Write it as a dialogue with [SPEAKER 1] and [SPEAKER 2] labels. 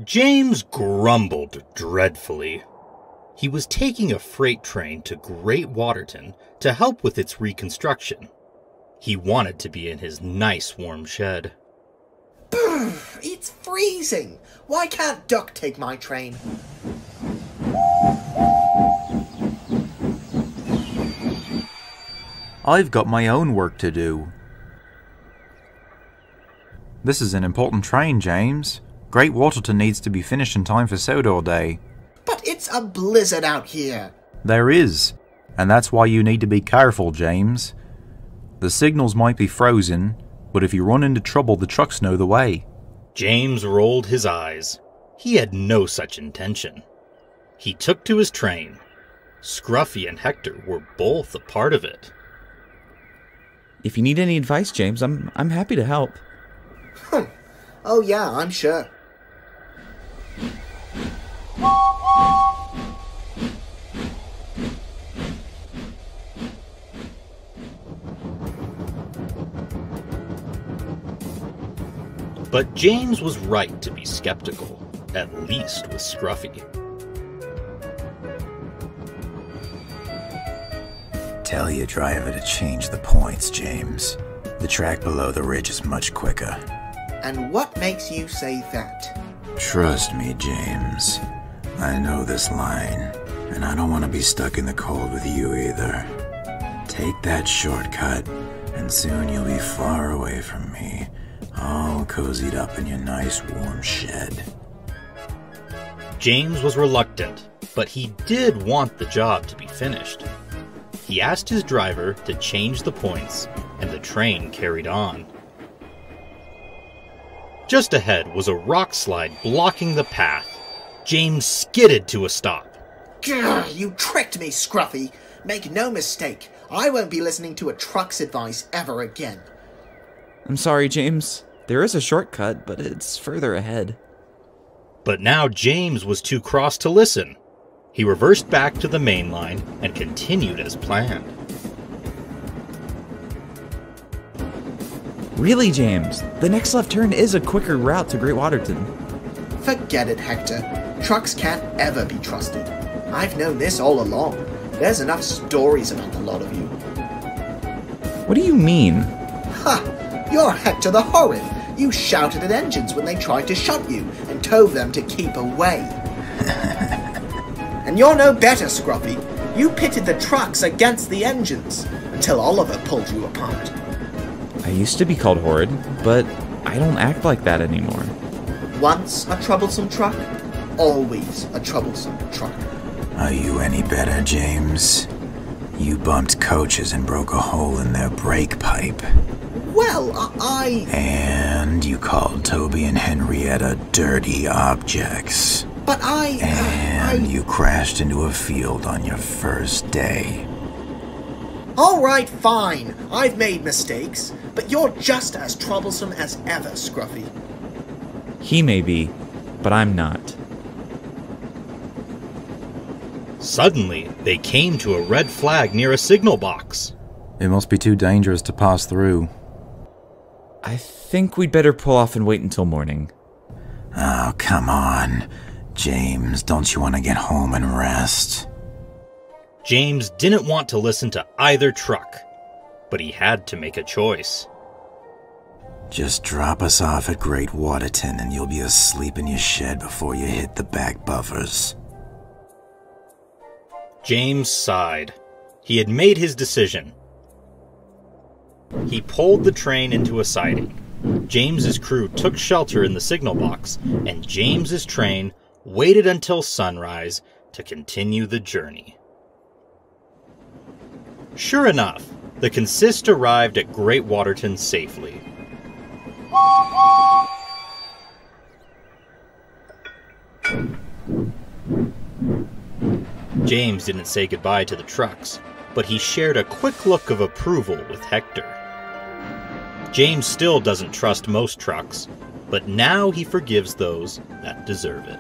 [SPEAKER 1] James grumbled dreadfully. He was taking a freight train to Great Waterton to help with its reconstruction. He wanted to be in his nice warm shed.
[SPEAKER 2] It's freezing! Why can't Duck take my train?
[SPEAKER 3] I've got my own work to do. This is an important train, James. Great Waterton needs to be finished in time for Sodor Day.
[SPEAKER 2] But it's a blizzard out here.
[SPEAKER 3] There is, and that's why you need to be careful, James. The signals might be frozen, but if you run into trouble, the trucks know the way.
[SPEAKER 1] James rolled his eyes. He had no such intention. He took to his train. Scruffy and Hector were both a part of it.
[SPEAKER 4] If you need any advice, James, I'm happy to help.
[SPEAKER 2] Oh yeah, I'm sure.
[SPEAKER 1] But James was right to be skeptical, at least with Scruffy.
[SPEAKER 5] Tell your driver to change the points, James. The track below the ridge is much quicker.
[SPEAKER 2] And what makes you say that?
[SPEAKER 5] Trust me, James. I know this line, and I don't want to be stuck in the cold with you either. Take that shortcut, and soon you'll be far away from me, all cozied up in your nice warm shed.
[SPEAKER 1] James was reluctant, but he did want the job to be finished. He asked his driver to change the points, and the train carried on. Just ahead was a rock slide blocking the path. James skidded to a stop.
[SPEAKER 2] Grr, you tricked me, Scruffy. Make no mistake, I won't be listening to a truck's advice ever again.
[SPEAKER 4] I'm sorry, James. There is a shortcut, but it's further ahead.
[SPEAKER 1] But now James was too cross to listen. He reversed back to the main line and continued as planned.
[SPEAKER 4] Really, James? The next left turn is a quicker route to Great Waterton.
[SPEAKER 2] Forget it, Hector. Trucks can't ever be trusted. I've known this all along. There's enough stories about the lot of you.
[SPEAKER 4] What do you mean?
[SPEAKER 2] Ha! You're Hector the Horrid. You shouted at engines when they tried to shut you and told them to keep away. And you're no better, Scruffy. You pitted the trucks against the engines until Oliver pulled you apart.
[SPEAKER 4] I used to be called Horrid, but I don't act like that anymore.
[SPEAKER 2] Once a troublesome truck, always a troublesome truck.
[SPEAKER 5] Are you any better, James? You bumped coaches and broke a hole in their brake pipe.
[SPEAKER 2] Well,
[SPEAKER 5] And you called Toby and Henrietta dirty objects.
[SPEAKER 2] But
[SPEAKER 5] And you crashed into a field on your first day.
[SPEAKER 2] Alright, fine. I've made mistakes, but you're just as troublesome as ever, Scruffy.
[SPEAKER 4] He may be, but I'm not.
[SPEAKER 1] Suddenly, they came to a red flag near a signal box.
[SPEAKER 3] It must be too dangerous to pass through.
[SPEAKER 4] I think we'd better pull off and wait until morning.
[SPEAKER 5] Oh, come on. James, don't you want to get home and rest?
[SPEAKER 1] James didn't want to listen to either truck, but he had to make a choice.
[SPEAKER 5] Just drop us off at Great Waterton and you'll be asleep in your shed before you hit the back buffers.
[SPEAKER 1] James sighed. He had made his decision. He pulled the train into a siding. James's crew took shelter in the signal box, and James's train waited until sunrise to continue the journey. Sure enough, the consist arrived at Great Waterton safely. James didn't say goodbye to the trucks, but he shared a quick look of approval with Hector. James still doesn't trust most trucks, but now he forgives those that deserve it.